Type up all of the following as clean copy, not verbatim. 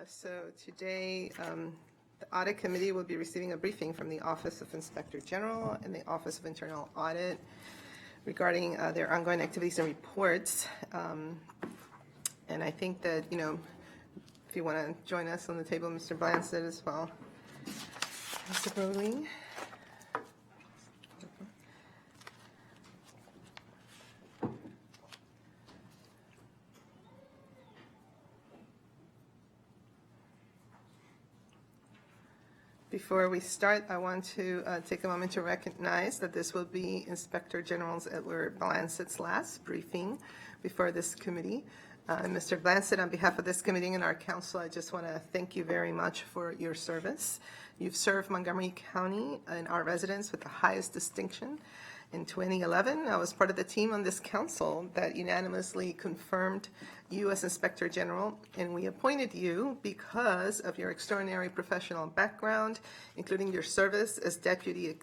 So today, the Audit Committee will be receiving a briefing from the Office of Inspector General and the Office of Internal Audit regarding their ongoing activities and reports. And I think that, if you want to join us on the table, Mr. Blansett as well. Mr. Brolin. Before we start, I want to take a moment to recognize that this will be Inspector General Edward Blansett's last briefing before this committee. Mr. Blansett, on behalf of this committee and our council, I just want to thank you very much for your service. You've served Montgomery County and our residents with the highest distinction. In 2011, I was part of the team on this council that unanimously confirmed you as Inspector General, and we appointed you because of your extraordinary professional background, including your service as Deputy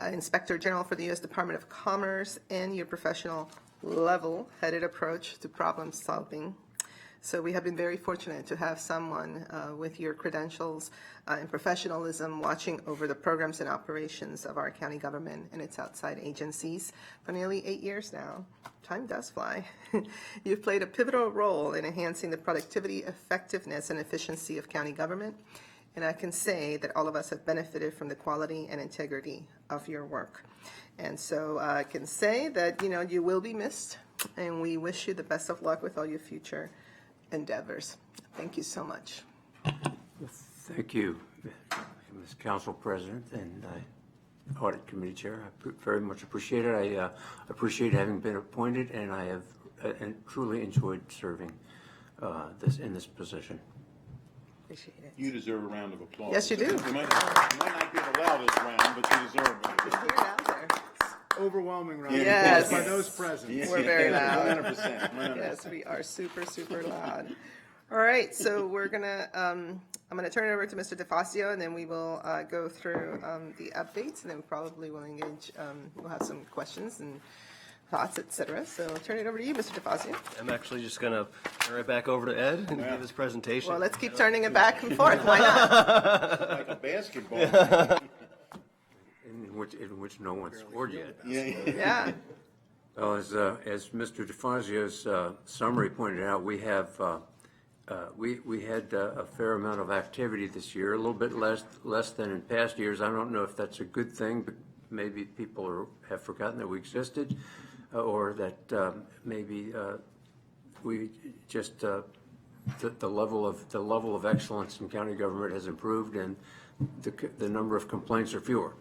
Inspector General for the U.S. Department of Commerce and your professional level-headed approach to problem solving. So we have been very fortunate to have someone with your credentials and professionalism watching over the programs and operations of our county government and its outside agencies for nearly 8 years now. Time does fly. You've played a pivotal role in enhancing the productivity, effectiveness, and efficiency of county government, and I can say that all of us have benefited from the quality and integrity of your work. And so I can say that, you will be missed, and we wish you the best of luck with all your future endeavors. Thank you so much. Thank you, Ms. Council President and Audit Committee Chair. I very much appreciate it. I appreciate having been appointed, and I have truly enjoyed serving in this position. Appreciate it. You deserve a round of applause. Yes, you do. You might not be the loudest round, but you deserve it. Hear it out there. Overwhelming round Yes. of applause by those present. Yes. We're very loud. 100%. Yes, we are super, super loud. All right, so we're gonna, I'm gonna turn it over to Mr. DeFazio, and then we will go through the updates, and then probably we'll engage, we'll have some questions and thoughts, et cetera. So I'll turn it over to you, Mr. DeFazio. I'm actually just going to turn it back over to Ed and give his presentation. Well, let's keep turning it back and forth. Why not? Like a basketball. In which no one scored yet. Yeah. Well, as Mr. DeFazio's summary pointed out, we have we had a fair amount of activity this year, a little bit less than in past years. I don't know if that's a good thing, but maybe people have forgotten that we existed, or that maybe we just the level of excellence in county government has improved, and the number of complaints are fewer.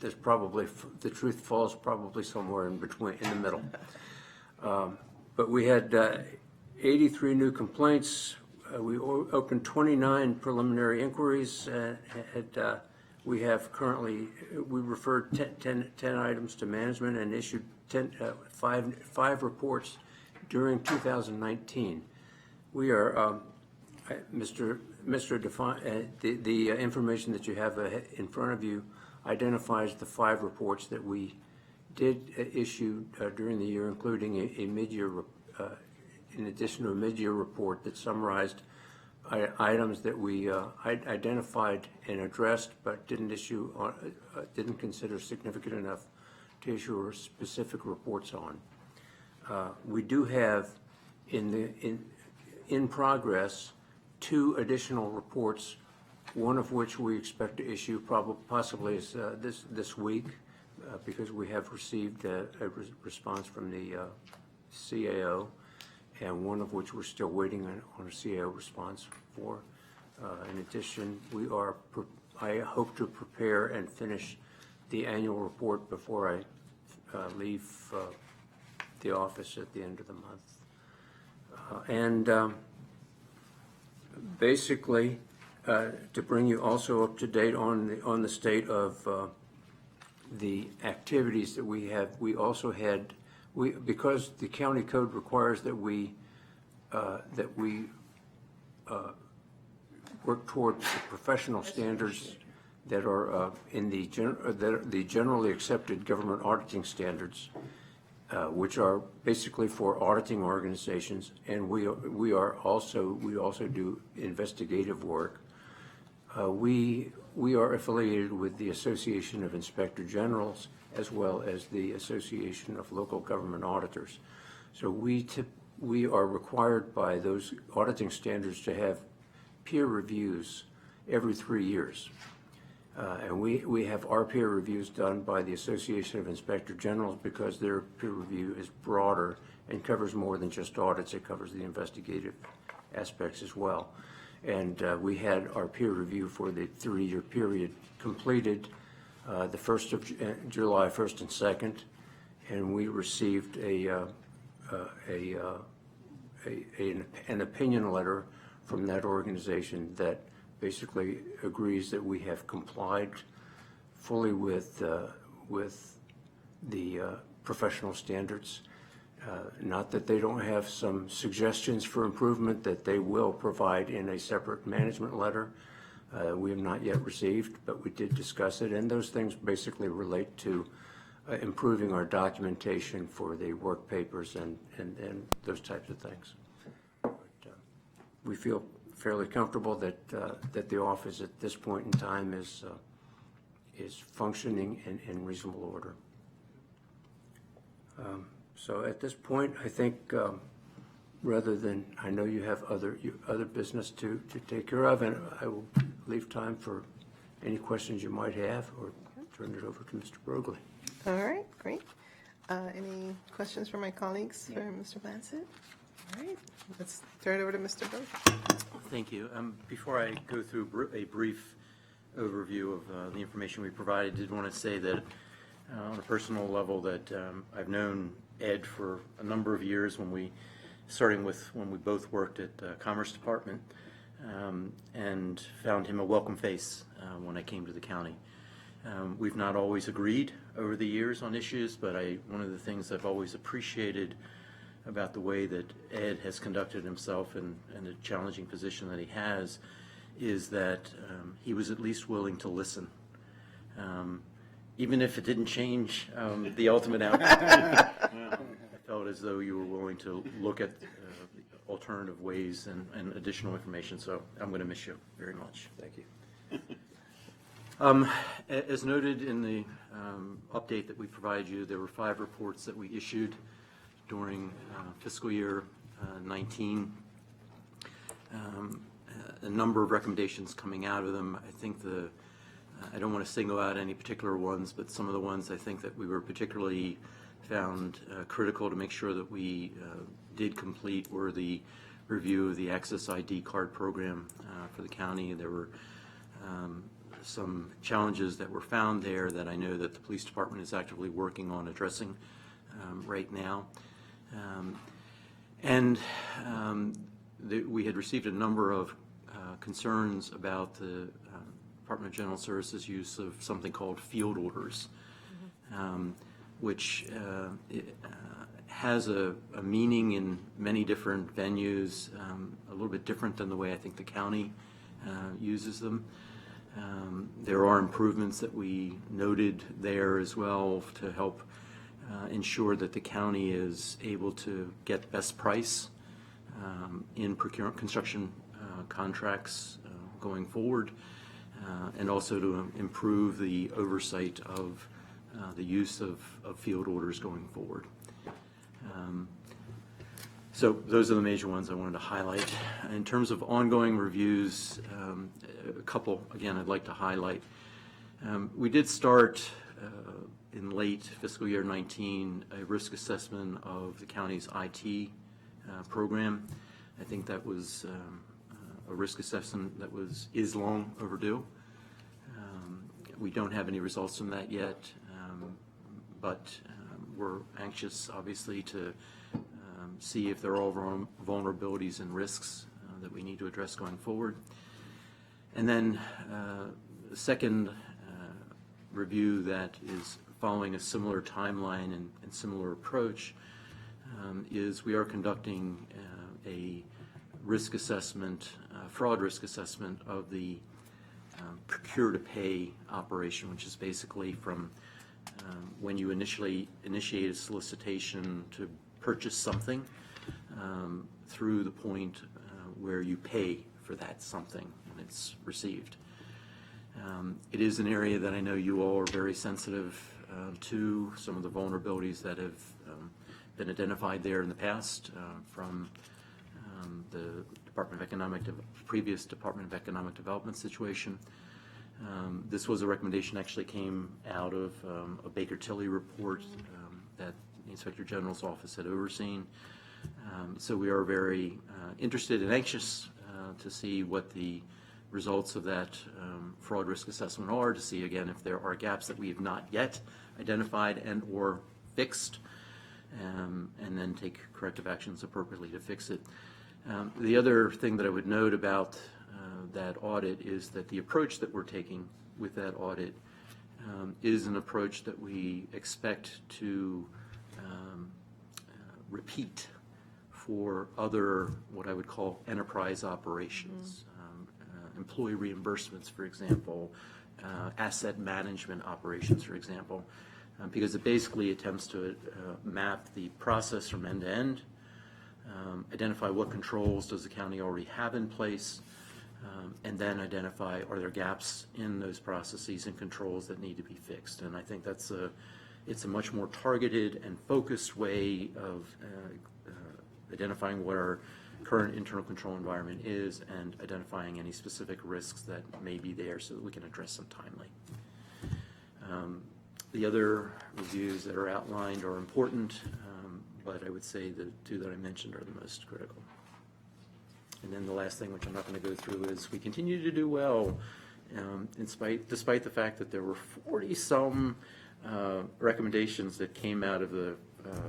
There's probably, the truth falls probably somewhere in between, in the middle. But we had 83 new complaints. We opened 29 preliminary inquiries. We have currently, we referred 10 items to management and issued 5 reports during 2019. We are, the information that you have in front of you identifies the 5 reports that we did issue during the year, including a mid-year, in addition to a mid-year report that summarized items that we identified and addressed, but didn't consider significant enough to issue specific reports on. We do have in progress 2 additional reports, one of which we expect to issue possibly this week, because we have received a response from the CAO, and one of which we're still waiting on a CAO response for. In addition, I hope to prepare and finish the annual report before I leave the office at the end of the month. Basically, to bring you also up to date on the state of the activities that we have, we also had, because the county code requires that we work toward the professional standards that are in the generally accepted government auditing standards. which are basically for auditing organizations, and we also do investigative work. We are affiliated with the Association of Inspector Generals as well as the Association of Local Government Auditors. So we are required by those auditing standards to have peer reviews every 3 years. And we have our peer reviews done by the Association of Inspector Generals because their peer review is broader and covers more than just audits. It covers the investigative aspects as well. And we had our peer review for the 3-year period completed the 1st of July 1st and 2nd, and we received an opinion letter from that organization that basically agrees that we have complied fully with the professional standards. Not that they don't have some suggestions for improvement that they will provide in a separate management letter. We have not yet received, but we did discuss it, and those things basically relate to improving our documentation for the work papers and those types of things. But, we feel fairly comfortable that the office at this point in time is functioning in reasonable order. So at this point, I think rather than, I know you have other business to take care of, and I will leave time for any questions you might have or turn it over to Mr. Broglie. All right, great. Any questions from my colleagues for Mr. Blansett? All right, let's turn it over to Mr. Broglie. Thank you. Before I go through a brief overview of the information we provided, I did want to say that on a personal level that I've known Ed for a number of years starting with when we both worked at the Commerce Department, and found him a welcome face when I came to the county. We've not always agreed over the years on issues, but one of the things I've always appreciated about the way that Ed has conducted himself in the challenging position that he has is that he was at least willing to listen. Even if it didn't change the ultimate outcome, I felt as though you were willing to look at alternative ways and additional information. So I'm going to miss you very much. Thank you. As noted in the update that we provided you, there were 5 reports that we issued during fiscal year 19. A number of recommendations coming out of them. I think I don't want to single out any particular ones, but some of the ones I think that we were particularly found critical to make sure that we did complete were the review of the Access ID card program for the county. There were some challenges that were found there that I know that the police department is actively working on addressing right now. We had received a number of concerns about the Department of General Services use of something called field orders, which has a meaning in many different venues, a little bit different than the way I think the county uses them. There are improvements that we noted there as well to help ensure that the county is able to get best price in construction contracts going forward, and also to improve the oversight of the use of field orders going forward. So those are the major ones I wanted to highlight. In terms of ongoing reviews, a couple, again, I'd like to highlight. We did start in late fiscal year 19 a risk assessment of the county's IT program. I think that was a risk assessment that is long overdue. We don't have any results from that yet, but we're anxious, obviously, to see if there are vulnerabilities and risks that we need to address going forward. And then the second review that is following a similar timeline and similar approach is we are conducting a risk assessment, fraud risk assessment of the procure-to-pay operation, which is basically from when you initially initiate a solicitation to purchase something through the point where you pay for that something and it's received. It is an area that I know you all are very sensitive to, some of the vulnerabilities that have been identified there in the past from the previous Department of Economic Development situation. This was a recommendation actually came out of a Baker Tilly report that the Inspector General's office had overseen. So we are very interested and anxious to see what the results of that fraud risk assessment are, to see again if there are gaps that we have not yet identified and or fixed, and then take corrective actions appropriately to fix it. The other thing that I would note about that audit is that the approach that we're taking with that audit is an approach that we expect to repeat for other, what I would call enterprise operations, employee reimbursements, for example, asset management operations, for example, because it basically attempts to map the process from end to end, identify what controls does the county already have in place, and then identify are there gaps in those processes and controls that need to be fixed. And I think it's a much more targeted and focused way of identifying what our current internal control environment is and identifying any specific risks that may be there so that we can address them timely. The other reviews that are outlined are important, but I would say the two that I mentioned are the most critical. And then the last thing, which I'm not going to go through, is we continue to do well, despite the fact that there were 40-some recommendations that came out of the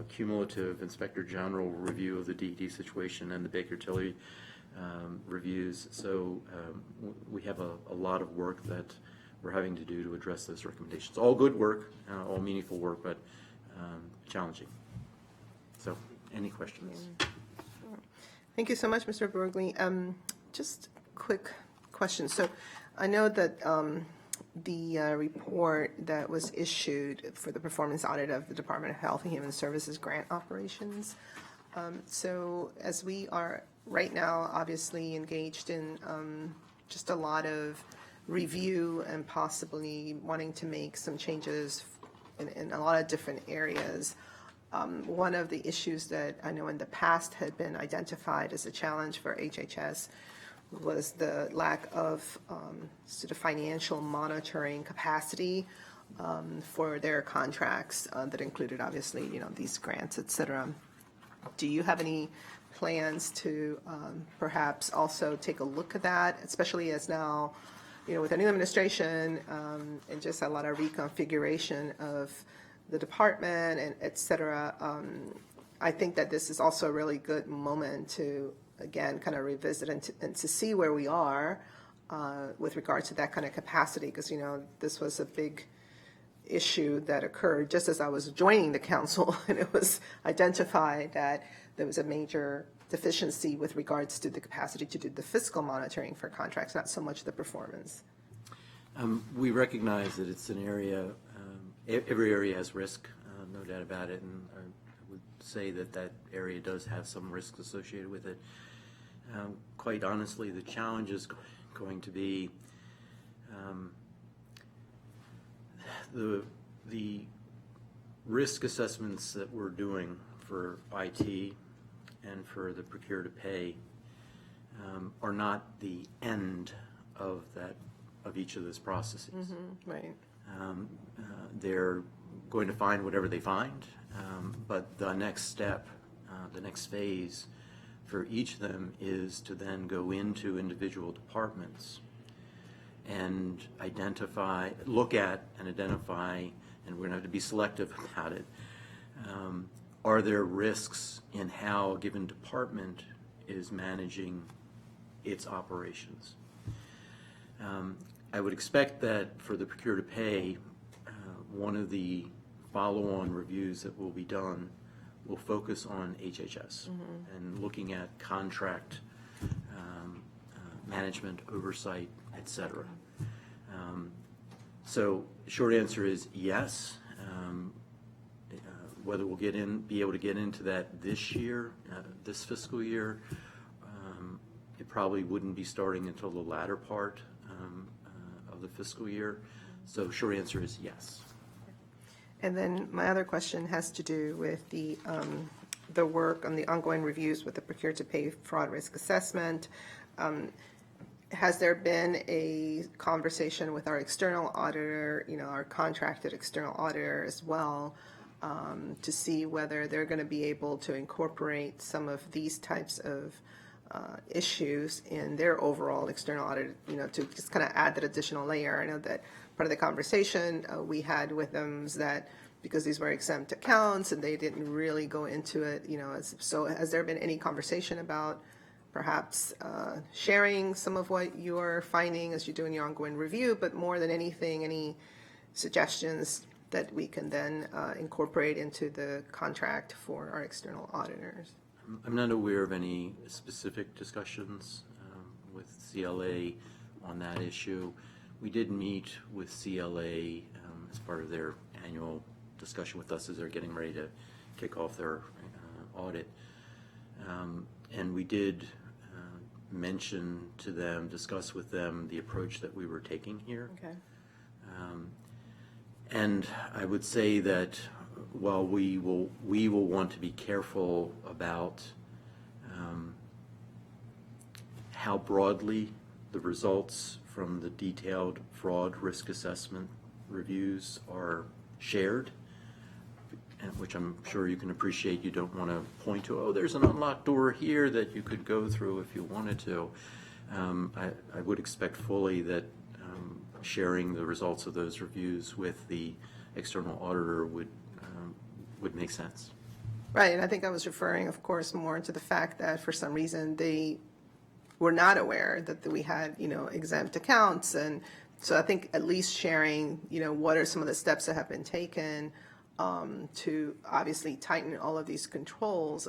cumulative Inspector General review of the DED situation and the Baker Tilly reviews. So we have a lot of work that we're having to do to address those recommendations. All good work, all meaningful work, but challenging. So, any questions? Thank you so much, Mr. Borgley. Just quick question. So I know that the report that was issued for the performance audit of the Department of Health and Human Services grant operations. So as we are right now obviously engaged in just a lot of review and possibly wanting to make some changes in a lot of different areas, one of the issues that I know in the past had been identified as a challenge for HHS was the lack of sort of financial monitoring capacity for their contracts that included obviously, these grants, et cetera. Do you have any plans to perhaps also take a look at that, especially as now, with the new administration and just a lot of reconfiguration of the department and et cetera, I think that this is also a really good moment to, again, kind of revisit and to see where we are with regard to that kind of capacity, because, this was a big issue that occurred just as I was joining the council, and it was identified that there was a major deficiency with regards to the capacity to do the fiscal monitoring for contracts, not so much the performance. We recognize that it's an area, every area has risk, no doubt about it, and I would say that area does have some risks associated with it. Quite honestly, the challenge is going to be the risk assessments that we're doing for IT and for the procure to pay are not the end of each of those processes. Mm-hmm, right. They're going to find whatever they find, but the next step, the next phase for each of them is to then go into individual departments and look at and identify, and we're going to have to be selective about it. Are there risks in how a given department is managing its operations? I would expect that for the procure to pay, one of the follow-on reviews that will be done will focus on HHS and looking at contract management, oversight, et cetera. So short answer is yes, Whether we'll be able to get into that this year, this fiscal year, it probably wouldn't be starting until the latter part of the fiscal year. So short answer is yes. And then my other question has to do with the work on the ongoing reviews with the procure to pay fraud risk assessment. Has there been a conversation with our external auditor, our contracted external auditor as well, to see whether they're going to be able to incorporate some of these types of issues in their overall external audit, to just kind of add that additional layer? I know that part of the conversation we had with them is that because these were exempt accounts and they didn't really go into it, so has there been any conversation about perhaps sharing some of what you're finding as you're doing your ongoing review, but more than anything, any suggestions that we can then incorporate into the contract for our external auditors? I'm not aware of any specific discussions with CLA on that issue. We did meet with CLA as part of their annual discussion with us as they're getting ready to kick off their audit. And we did discuss with them the approach that we were taking here. Okay. And I would say that while we will want to be careful about how broadly the results from the detailed fraud risk assessment reviews are shared, and which I'm sure you can appreciate, you don't want to point to, oh, there's an unlocked door here that you could go through if you wanted to. I would expect fully that sharing the results of those reviews with the external auditor would make sense. Right, and I think I was referring, of course, more to the fact that for some reason they were not aware that we had, exempt accounts. And so I think at least sharing, what are some of the steps that have been taken to obviously tighten all of these controls,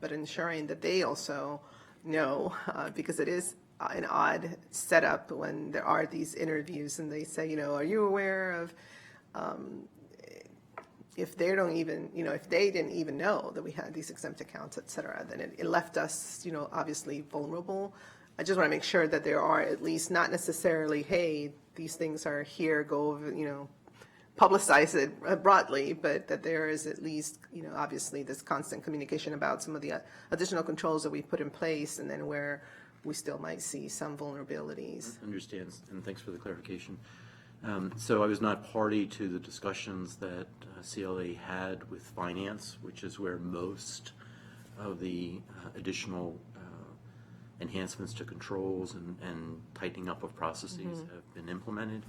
but ensuring that they also know, because it is an odd setup when there are these interviews and they say, are you aware of, if they don't even, if they didn't even know that we had these exempt accounts, et cetera, then it left us, obviously vulnerable. I just want to make sure that there are at least not necessarily, hey, these things are here, go, publicize it broadly, but that there is at least, obviously this constant communication about some of the additional controls that we put in place, and then where we still might see some vulnerabilities. Understand, and thanks for the clarification. So I was not party to the discussions that CLA had with finance, which is where most of the additional enhancements to controls and tightening up of processes have been implemented.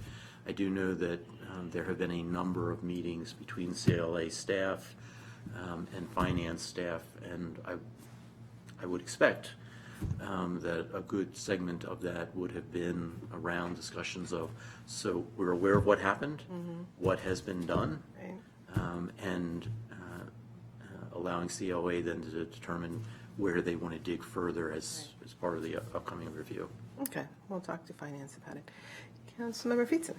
I do know that there have been a number of meetings between CLA staff and finance staff, and I would expect that a good segment of that would have been around discussions of, so we're aware of what happened, what has been done, Right. and allowing CLA then to determine where they want to dig further as part of the upcoming review. Okay, we'll talk to finance about it. Councilmember Feetson.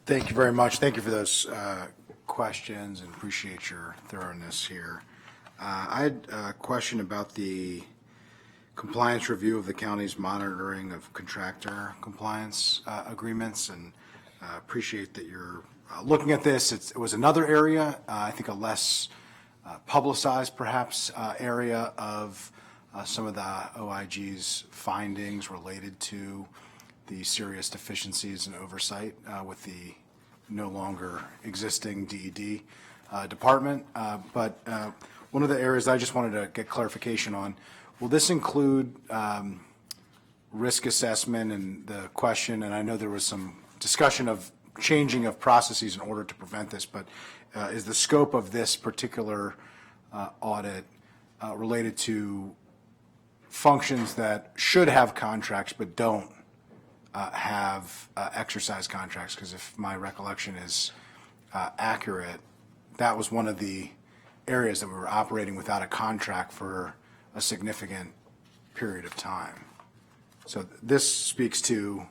Thank you very much. Thank you for those questions and appreciate your thoroughness here. I had a question about the compliance review of the county's monitoring of contractor compliance agreements, and appreciate that you're looking at this. It was another area, I think a less publicized perhaps area of some of the OIG's findings related to the serious deficiencies and oversight with the no longer existing DED department. But one of the areas I just wanted to get clarification on, will this include risk assessment? And the question, and I know there was some discussion of changing of processes in order to prevent this, but is the scope of this particular audit related to functions that should have contracts but don't have exercise contracts? Because if my recollection is accurate, that was one of the areas that we were operating without a contract for a significant period of time. So this speaks to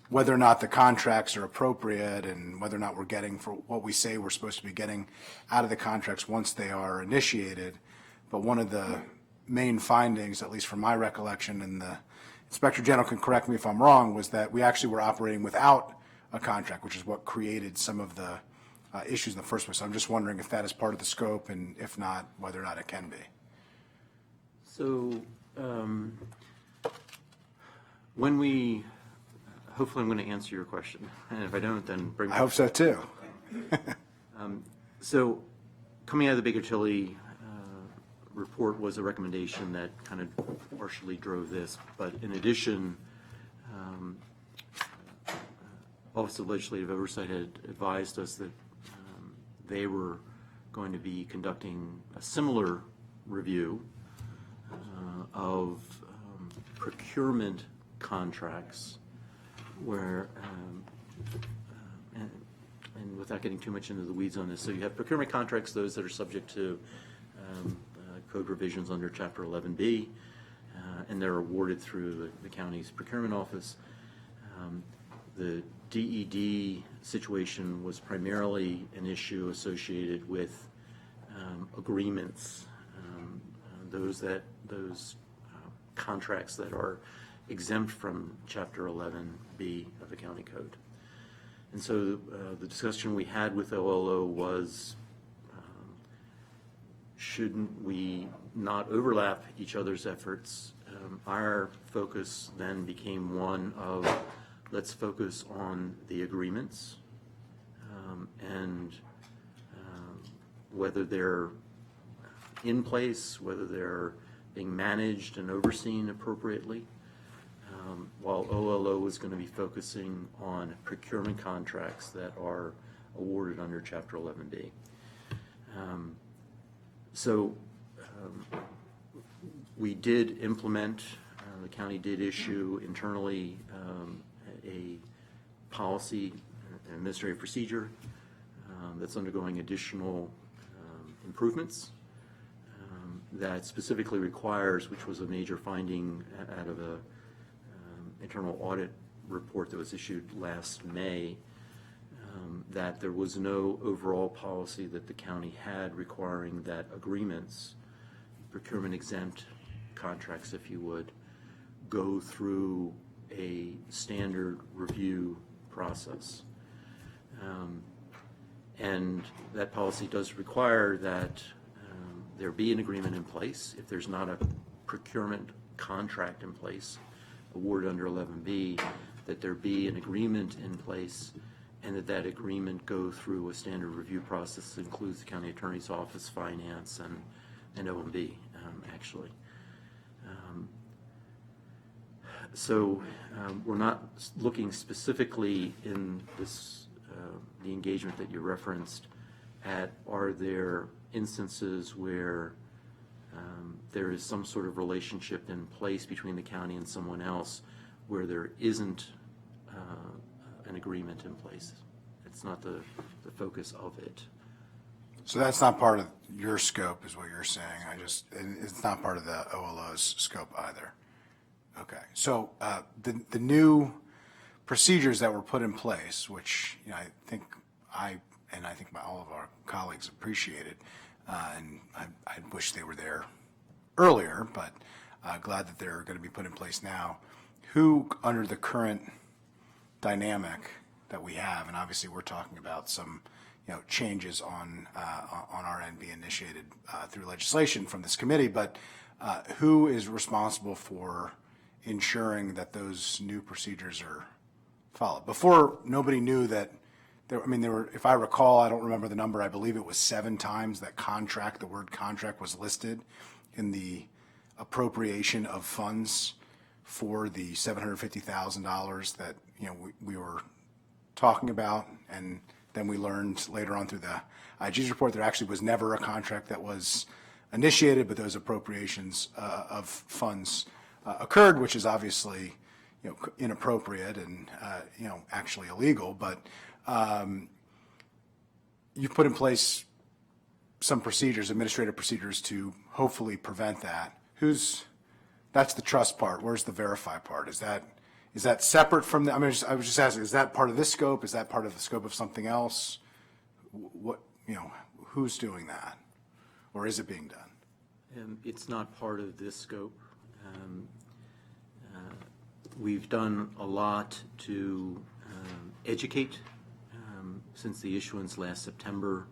whether or not the contracts are appropriate and whether or not we're getting for what we say we're supposed to be getting out of the contracts once they are initiated. But one of the main findings, at least from my recollection, and the Inspector General can correct me if I'm wrong, was that we actually were operating without a contract, which is what created some of the issues in the first place. So I'm just wondering if that is part of the scope, and if not, whether or not it can be. So when we, hopefully I'm going to answer your question, and if I don't, then bring me. I hope so too. So coming out of the Baker Tilly report was a recommendation that kind of partially drove this, but in addition, Office of Legislative Oversight had advised us that they were going to be conducting a similar review of procurement contracts where, and without getting too much into the weeds on this, so you have procurement contracts, those that are subject to code revisions under Chapter 11B, and they're awarded through the county's procurement office. The DED situation was primarily an issue associated with agreements, those contracts that are exempt from Chapter 11B of the county code. And so the discussion we had with OLO was, shouldn't we not overlap each other's efforts? Our focus then became one of, let's focus on the agreements and whether they're in place, whether they're being managed and overseen appropriately, while OLO is going to be focusing on procurement contracts that are awarded under Chapter 11B. So we did implement, the county did issue internally a policy, an administrative procedure that's undergoing additional improvements that specifically requires, which was a major finding out of a internal audit report that was issued last May, that there was no overall policy that the county had requiring that agreements, procurement exempt contracts, if you would, go through a standard review process. And that policy does require that there be an agreement in place. If there's not a procurement contract in place, awarded under 11B, that there be an agreement in place and that agreement go through a standard review process that includes the county attorney's office, finance, and OMB, actually. So we're not looking specifically in this, the engagement that you referenced at, are there instances where there is some sort of relationship in place between the county and someone else where there isn't an agreement in place. It's not the focus of it. So that's not part of your scope, is what you're saying. It's not part of the OLO's scope either. Okay. So the new procedures that were put in place, which I think all of our colleagues appreciated, and I wish they were there earlier, but glad that they're going to be put in place now. Who, under the current dynamic that we have, and obviously we're talking about some changes on our end being initiated through legislation from this committee, but who is responsible for ensuring that those new procedures are followed? Before, nobody knew that. There were, if I recall, I don't remember the number, I believe it was 7 times that the word contract was listed in the appropriation of funds for the $750,000 that we were talking about, and then we learned later on through the IG's report there actually was never a contract that was initiated, but those appropriations of funds occurred, which is obviously inappropriate and actually illegal. But you've put in place some procedures, administrative procedures, to hopefully prevent that. That's the trust part. Where's the verify part? Is is that separate from the, I mean, I was just asking, is that part of this scope? Is that part of the scope of something else? What, who's doing that? Or is it being done? It's not part of this scope. We've done a lot to educate since the issuance last September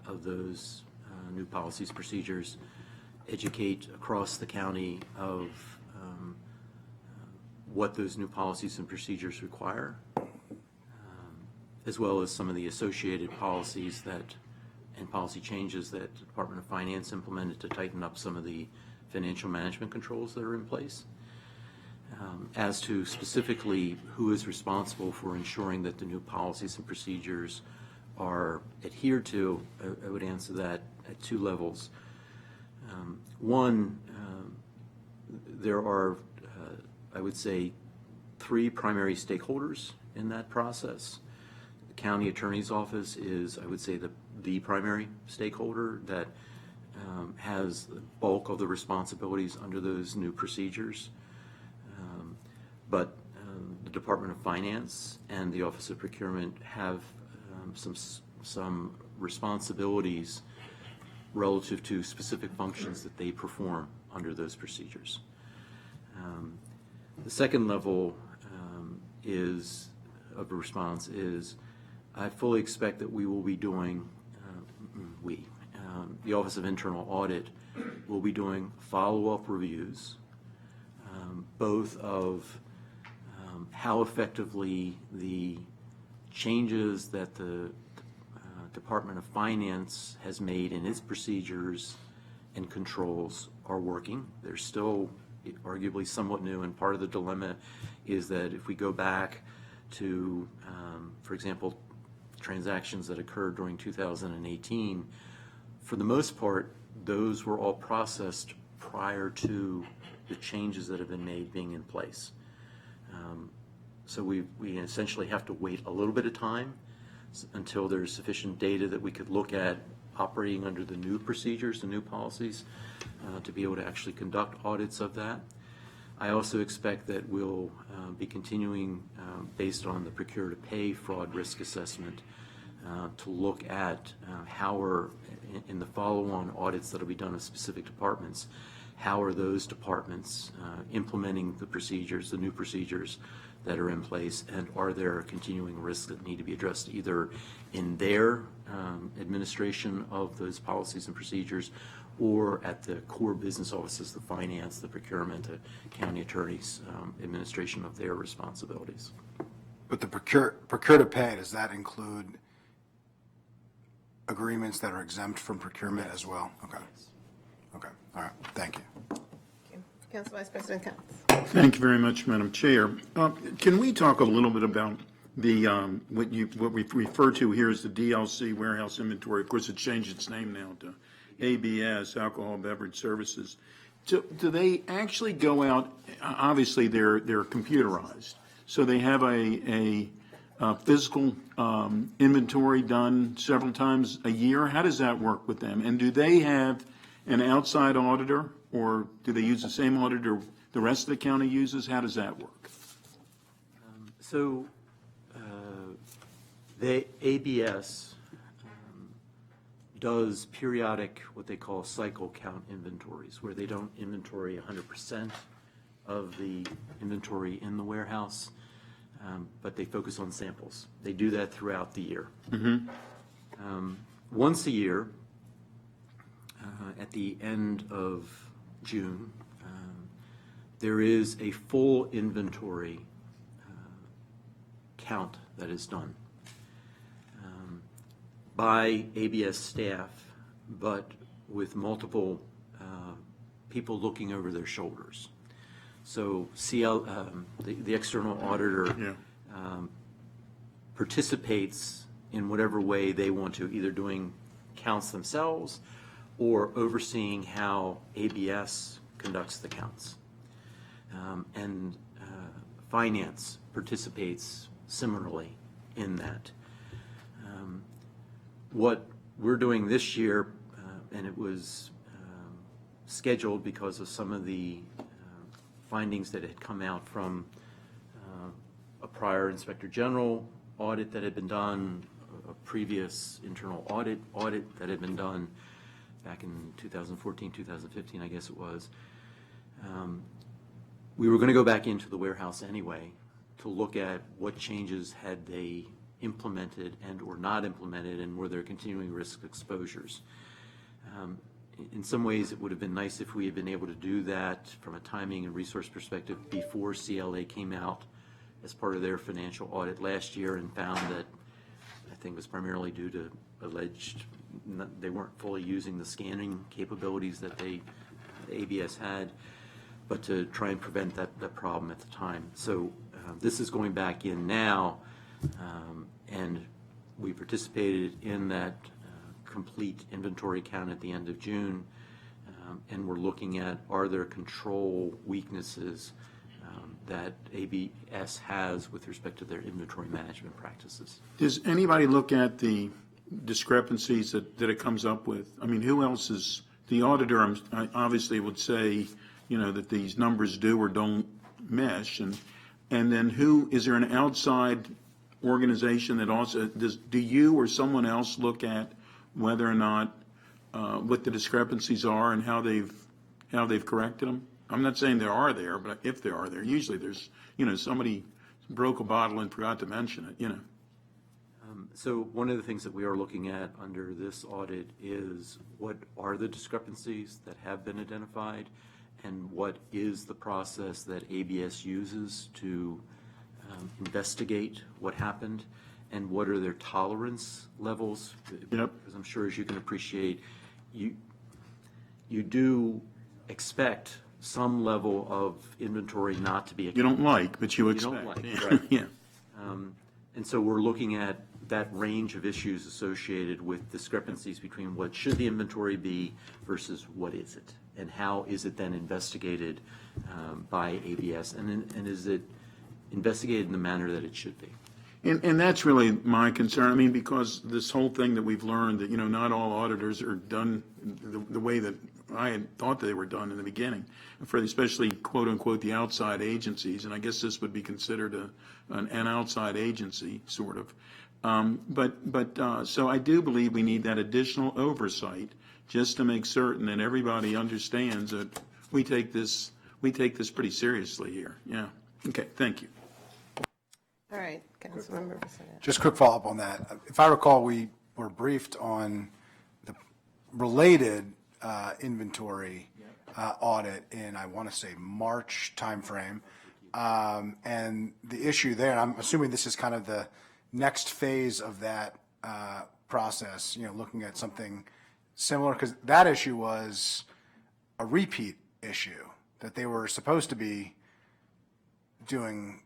of those new policies, procedures, educate across the county of what those new policies and procedures require, as well as some of the associated policies and policy changes that the Department of Finance implemented to tighten up some of the financial management controls that are in place. As to specifically who is responsible for ensuring that the new policies and procedures are adhered to, I would answer that at two levels. One, there are, I would say, three primary stakeholders in that process. The county attorney's office is, I would say, the primary stakeholder that has the bulk of the responsibilities under those new procedures. But the Department of Finance and the Office of Procurement have some responsibilities relative to specific functions that they perform under those procedures. The second level of response is I fully expect that we will be doing, the Office of Internal Audit will be doing follow-up reviews, both of how effectively the changes that the Department of Finance has made in its procedures and controls are working. They're still arguably somewhat new, and part of the dilemma is that if we go back to, for example, transactions that occurred during 2018, for the most part, those were all processed prior to the changes that have been made being in place. So we essentially have to wait a little bit of time until there's sufficient data that we could look at operating under the new procedures, the new policies, to be able to actually conduct audits of that. I also expect that we'll be continuing, based on the procure-to-pay fraud risk assessment, to look at how are, in the follow-on audits that will be done of specific departments, how are those departments implementing the procedures, the new procedures that are in place, and are there continuing risks that need to be addressed either in their administration of those policies and procedures or at the core business offices, the finance, the procurement, the county attorney's administration of their responsibilities. But the procure-to-pay, does that include agreements that are exempt from procurement as well? Okay. Okay. All right. Thank you. Okay. Council Vice President Counts. Thank you very much, Madam Chair. Can we talk a little bit about the what we refer to here as the DLC warehouse inventory? Of course, it changed its name now to ABS, Alcohol Beverage Services. Do they actually go out? Obviously, they're computerized, so they have a physical inventory done several times a year. How does that work with them? And do they have an outside auditor, or do they use the same auditor the rest of the county uses? How does that work? So the ABS does periodic, what they call cycle count inventories, where they don't inventory 100% of the inventory in the warehouse, but they focus on samples. They do that throughout the year. Once a year, at the end of June, there is a full inventory count that is done by ABS staff, but with multiple people looking over their shoulders. So the external auditor participates in whatever way they want to, either doing counts themselves or overseeing how ABS conducts the counts. And finance participates similarly in that. What we're doing this year, and it was scheduled because of some of the findings that had come out from a prior Inspector General audit that had been done, a previous internal audit that had been done back in 2014, 2015, I guess it was. We were going to go back into the warehouse anyway to look at what changes had they implemented and or not implemented, and were there continuing risk exposures. In some ways, it would have been nice if we had been able to do that from a timing and resource perspective before CLA came out as part of their financial audit last year, and found that I think it was primarily due to alleged they weren't fully using the scanning capabilities that the ABS had, but to try and prevent that problem at the time. So this is going back in now, and we participated in that complete inventory count at the end of June, and we're looking at, are there control weaknesses that ABS has with respect to their inventory management practices. Does anybody look at the discrepancies that it comes up with? I mean, who else is, the auditor obviously would say, that these numbers do or don't mesh, and then is there an outside organization that also, do you or someone else look at whether or not what the discrepancies are and how they've corrected them? I'm not saying there are there, but if there are there, usually there's, somebody broke a bottle and forgot to mention it, So one of the things that we are looking at under this audit is what are the discrepancies that have been identified, and what is the process that ABS uses to investigate what happened, and what are their tolerance levels? Yep. Because I'm sure, as you can appreciate, you do expect some level of inventory not to be you don't like, but you You expect. don't like, right. Yeah. And so we're looking at that range of issues associated with discrepancies between what should the inventory be versus what is it, and how is it then investigated by ABS, and is it investigated in the manner that it should be. And that's really my concern. I mean, because this whole thing that we've learned that, not all auditors are done the way that I had thought they were done in the beginning, for especially quote unquote the outside agencies. And I guess this would be considered an outside agency, sort of. So I do believe we need that additional oversight just to make certain that everybody understands that we take this pretty seriously here. Yeah. Okay. Thank you. All right, Councilmember Bissonnette. Just quick follow-up on that. If I recall, we were briefed on the related inventory audit in, I want to say, March timeframe. And the issue there, and I'm assuming this is kind of the next phase of that process, looking at something similar, because that issue was a repeat issue, that they were supposed to be doing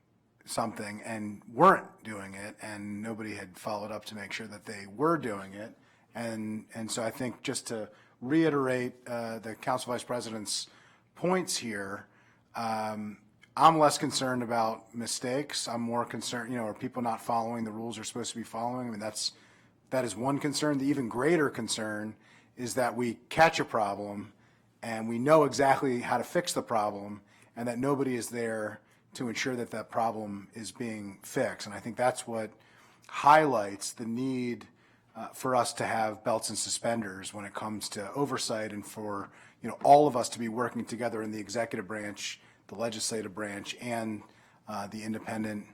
something and weren't doing it, and nobody had followed up to make sure that they were doing it. And so I think, just to reiterate the Council Vice President's points here, I'm less concerned about mistakes. I'm more concerned, are people not following the rules they're supposed to be following? I mean, that is one concern. The even greater concern is that we catch a problem and we know exactly how to fix the problem, and that nobody is there to ensure that that problem is being fixed. And I think that's what highlights the need for us to have belts and suspenders when it comes to oversight, and for all of us to be working together in the executive branch, the legislative branch, and the independent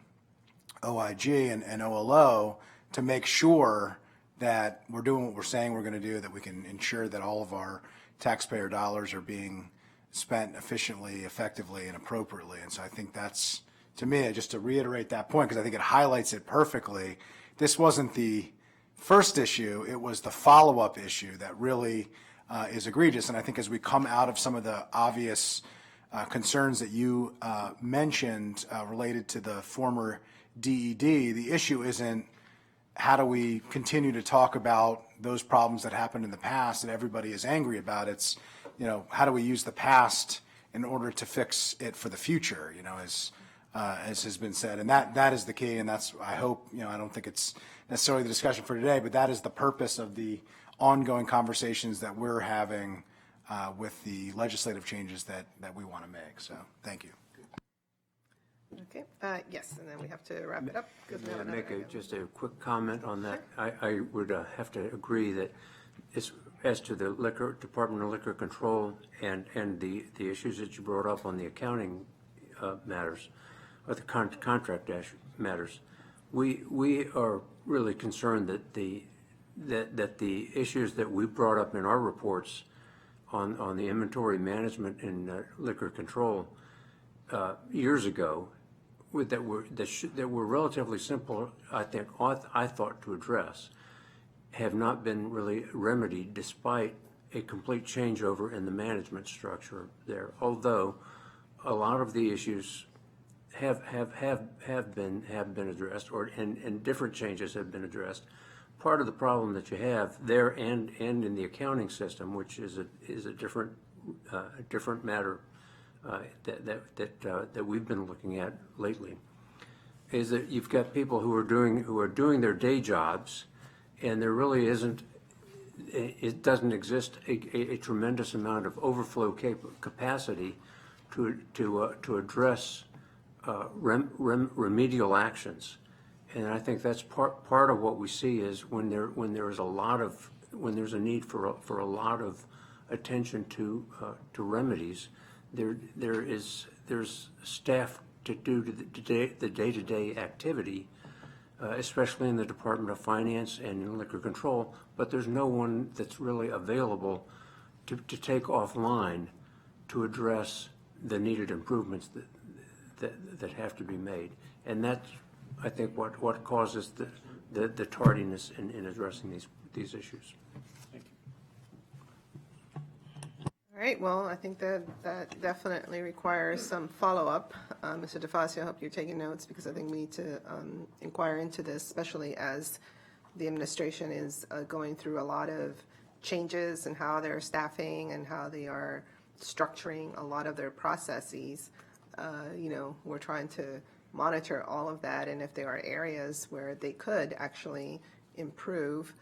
OIG and OLO to make sure that we're doing what we're saying we're going to do, that we can ensure that all of our taxpayer dollars are being spent efficiently, effectively, and appropriately. And so I think that's, to me, just to reiterate that point, because I think it highlights it perfectly, this wasn't the first issue, it was the follow-up issue that really is egregious. And I think as we come out of some of the obvious concerns that you mentioned related to the former DED, the issue isn't how do we continue to talk about those problems that happened in the past that everybody is angry about. It's, how do we use the past in order to fix it for the future, as has been said. And that is the key, and that's, I hope, I don't think it's necessarily the discussion for today, but that is the purpose of the ongoing conversations that we're having with the legislative changes that we want to make. So thank you. Okay, yes, and then we have to wrap it up because we have May I another make item. just a quick comment on that? I would have to agree that as to the Department of Liquor Control and the issues that you brought up on the accounting matters, or the contract matters, we are really concerned that the issues that we brought up in our reports on the inventory management and liquor control years ago, that were relatively simple, I thought, to address, have not been really remedied despite a complete changeover in the management structure there. Although a lot of the issues have been addressed, and different changes have been addressed. Part of the problem that you have there and in the accounting system, which is a different matter that we've been looking at lately, is that you've got people who are doing their day jobs, and there really doesn't exist a tremendous amount of overflow capacity to address remedial actions. And I think that's part of what we see is when there's a need for a lot of attention to remedies, there's staff to do the day-to-day activity, especially in the Department of Finance and in Liquor Control, but there's no one that's really available to take offline to address the needed improvements that have to be made. And that's, I think, what causes the tardiness in addressing these issues. All right, well, I think that definitely requires some follow-up. Mr. DeFazio, I hope you're taking notes because I think we need to inquire into this, especially as the administration is going through a lot of changes in how they're staffing and how they are structuring a lot of their processes. We're trying to monitor all of that, and if there are areas where they could actually improve,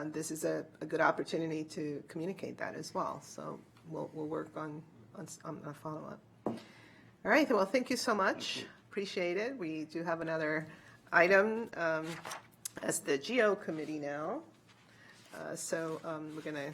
this is a good opportunity to communicate that as well. So we'll work on a follow-up. All right, well, thank you so much. Appreciate it. We do have another item as the GEO committee now. So we're going to